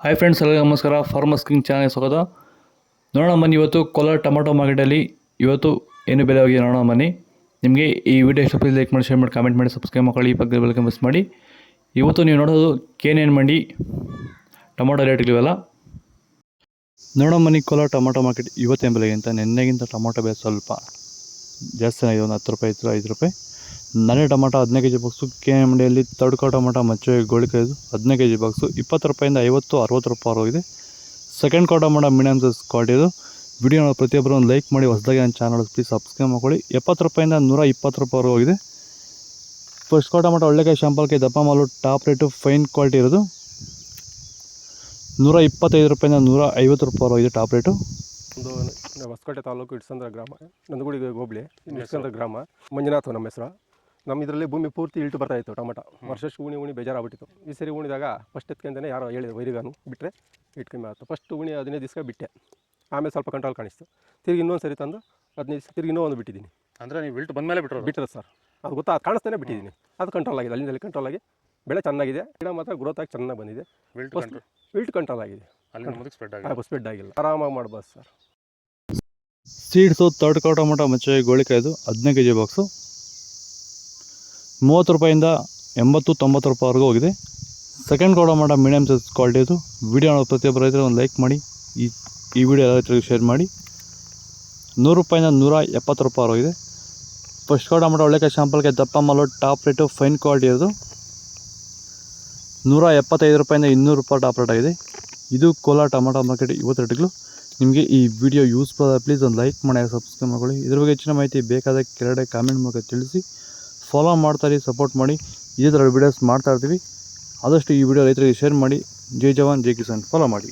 Hi friends, ಎಲ್ಲರಿಗೂ ನಮಸ್ಕಾರ. Farmers king channel ಸ್ವಾಗತ. ನೋಡೋಣ ಬನ್ನಿ, ಇವತ್ತು ಕೋಲಾರ ಟೊಮಾಟೊ ಮಾರ್ಕೆಟಲ್ಲಿ ಇವತ್ತು ಏನು ಬೆಲೆ ಹೋಗಿದೆ ನೋಡೋಣ ಬನ್ನಿ. ನಿಮಗೆ ಈ ವಿಡಿಯೋ ಇಷ್ಟ ಲೈಕ್ ಮಾಡಿ, ಶೇರ್ ಮಾಡಿ, ಕಾಮೆಂಟ್ ಮಾಡಿ, ಸಬ್ಸ್ಕ್ರೈಬ್ ಮಾಡಿ, ಈ ಪಕ್ಕದ ಬೆಲ್ ಮಿಸ್ ಮಾಡಿ. ಇವತ್ತು ನೀವು ನೋಡೋದು KNN ಮಂಡಿ ಟೊಮಾಟೊ ರೇಟ್ಗಳಿವೆಲ್ಲ ನೋಡೋಣ ಬನ್ನಿ. ಕೋಲಾರ ಟೊಮಾಟೊ ಮಾರ್ಕೆಟ್ ಇವತ್ತೇನು ಬೆಲೆಗಿಂತ ನಿನ್ನೆಗಿಂತ ಟೊಮಾಟೊ ಬೆಲೆ ಸ್ವಲ್ಪ ಜಾಸ್ತಿ ಆಗಿದೆ. ಒಂದು 10 ರೂಪಾಯಿ ಇತ್ತು, 5 ರೂಪಾಯಿ. ನನ್ನೆ ಟೊಮಾಟೊ 15 ಕೆಜಿ ಬಾಕ್ಸು KNN ಮಂಡಿಯಲ್ಲಿ ತಡ್ಕೋ ಟೊಮಾಟೊ ಮಚ್ಚೆ ಗೋಳಿಕಾಯ್ದು 15 ಕೆಜಿ ಬಾಕ್ಸು 20 ರೂಪಾಯಿಂದ 50-60 ರೂಪಾಯಿ ಹೋಗಿದೆ. ಸೆಕೆಂಡ್ ಕ್ವಾರ್ಟರ್ ಮಾಡೋ ಮೀಡಿಯಮ್ ಸೈಜ್ ಕ್ವಾಲಿಟಿ ಇದು. ವಿಡಿಯೋನ ಪ್ರತಿಯೊಬ್ಬರು ಒಂದು ಲೈಕ್ ಮಾಡಿ, ಹೊಸದಾಗಿ ನನ್ನ ಚಾನಲ್ ಪ್ಲೀಸ್ ಸಬ್ಸ್ಕ್ರೈಬ್ ಮಾಡ್ಕೊಳ್ಳಿ. 70 ರೂಪಾಯಿಂದ 120 ರೂಪಾಯಿ ಹೋಗಿದೆ. ಫಸ್ಟ್ ಕ್ವಾರ್ಟರ್ ಮಾಡೋ ಒಳ್ಳೆಕಾಯಿ ಶಾಂಪಲ್ಗೆ ದಪ್ಪ ಮಾಲು ಟಾಪ್ ರೇಟು ಫೈನ್ ಕ್ವಾಲಿಟಿ ಇರೋದು 125 ರೂಪಾಯಿಂದ 150 ರೂಪಾಯಿ ಹೋಗಿದೆ ಟಾಪ್ ರೇಟು. ಒಂದು ಹೊಸಕೋಟೆ ತಾಲೂಕು ಇಟ್ಸಂದ್ರ ಗ್ರಾಮ, ನಂದಗುಡಿ ಹೋಬಳಿ ಇಟ್ಸಂದ್ರ ಗ್ರಾಮ. ಮಂಜುನಾಥ್ ನಮ್ಮ ಹೆಸರು. ನಮ್ಮ ಇದರಲ್ಲಿ ಭೂಮಿ ಪೂರ್ತಿ ಇಳ್ಟು ಬರ್ತಾಯಿತ್ತು ಟೊಮಾಟೊ. ವರ್ಷಕ್ಕೆ ಉಣಿ ಬೇಜಾರಾಗ್ಬಿಟ್ಟಿತ್ತು. ಈ ಸರಿ ಉಣಿದಾಗ ಫಸ್ಟ್ ಎತ್ಕೊಂಡೇ ಯಾರೋ ಹೇಳಿದ್ರು ವೈರಿಗಾನು ಬಿಟ್ಟರೆ ಇಟ್ಟು ಕಮ್ಮಿ ಆಯಿತು. ಫಸ್ಟ್ ಉಣಿ 15 ದಿವಸ ಬಿಟ್ಟೆ, ಆಮೇಲೆ ಸ್ವಲ್ಪ ಕಂಟ್ರೋಲ್ ಕಾಣಿಸ್ತು. ತಿರುಗಿ ಇನ್ನೊಂದು ಸರಿ ತಂದು 15 ದಿವಸ ತಿರುಗಿ ಇನ್ನೂ ಒಂದು ಬಿಟ್ಟಿದ್ದೀನಿ. ಅಂದರೆ ನೀವು ಇಳ್ಟು ಬಂದ ಮೇಲೆ ಬಿಟ್ಟರೆ ಸರ್, ಅದು ಕಾಣಿಸ್ತಾನೆ ಬಿಟ್ಟಿದ್ದೀನಿ. ಅದು ಕಂಟ್ರೋಲ್ ಆಗಿದೆ, ಅಲ್ಲಿಂದಲ್ಲಿ ಕಂಟ್ರೋಲ್ ಆಗಿ ಬೆಳೆ ಚೆನ್ನಾಗಿದೆ. ಗಿಡ ಮಾತ್ರ ಗ್ರೋತ್ ಆಗಿ ಚೆನ್ನಾಗಿ ಬಂದಿದೆ. ವಿಲ್ಟ್ ಕಂಟ್ರೋಲ್ ಆಗಿದೆ, ಸ್ಪ್ರೆಡ್ ಆಗಿಲ್ಲ. ಆರಾಮಾಗಿ ಮಾಡ್ಬೋದು ಸರ್. ಸೀಡ್ಸು ತರ್ಡ್ ಟೊಮಾಟೊ ಮಚ್ಚೆ ಗೋಳಿಕಾಯ್ದು 15 ಕೆಜಿ ಬಾಕ್ಸು 30 ರೂಪಾಯಿಂದ 80-90 ರೂಪಾಯಿವರೆಗೂ ಹೋಗಿದೆ. ಸೆಕೆಂಡ್ ಕ್ವಾರ್ಟರ್ ಮಾಡೋ ಮೀಡಿಯಮ್ ಸೈಜ್ ಕ್ವಾಲಿಟಿ ಇದು. ವಿಡಿಯೋ ಪ್ರತಿಯೊಬ್ಬರು ರೈತರು ಒಂದು ಲೈಕ್ ಮಾಡಿ, ಈ ವಿಡಿಯೋ ಎಲ್ಲ ರೈತರಿಗೆ ಶೇರ್ ಮಾಡಿ. 100 ರೂಪಾಯಿಂದ 170 ರೂಪಾಯಿ ಹೋಗಿದೆ. ಫಸ್ಟ್ ಕ್ವಾರ್ಟರ್ ಮಾಡೋ ಒಳ್ಳೆಕಾಯಿ ಶಾಂಪಲ್ಗೆ ದಪ್ಪ ಮಾಲು ಟಾಪ್ ರೇಟು ಫೈನ್ ಕ್ವಾಲಿಟಿ ಇರೋದು 175 ರೂಪಾಯಿಂದ 200 ರೂಪಾಯಿ ಟಾಪ್ ರೇಟ್ ಆಗಿದೆ. ಇದು ಕೋಲಾರ ಟೊಮಾಟೊ ಮಾರ್ಕೆಟ್ ಇವತ್ತು ರೇಟ್ಗಳು. ನಿಮಗೆ ಈ ವಿಡಿಯೋ ಯೂಸ್ಫುಲ್ ಆದ ಪ್ಲೀಸ್ ಒಂದು ಲೈಕ್ ಮಾಡಿ, ಸಬ್ಸ್ಕ್ರೈಬ್ ಮಾಡ್ಕೊಳ್ಳಿ. ಇದ್ರ ಬಗ್ಗೆ ಹೆಚ್ಚಿನ ಮಾಹಿತಿ ಬೇಕಾದ ಕೆಳಗಡೆ ಕಾಮೆಂಟ್ ಮೂಲಕ ತಿಳಿಸಿ. ಫಾಲೋ ಮಾಡ್ತಾರೆ, ಸಪೋರ್ಟ್ ಮಾಡಿ. ಇದೇ ಥರ ವೀಡಿಯೋಸ್ ಮಾಡ್ತಾ ಇರ್ತೀವಿ. ಆದಷ್ಟು ಈ ವಿಡಿಯೋ ರೈತರಿಗೆ ಶೇರ್ ಮಾಡಿ. ಜೈ ಜವಾನ್ ಜೈ ಕಿಸಾನ್ ಫಾಲೋ ಮಾಡಿ.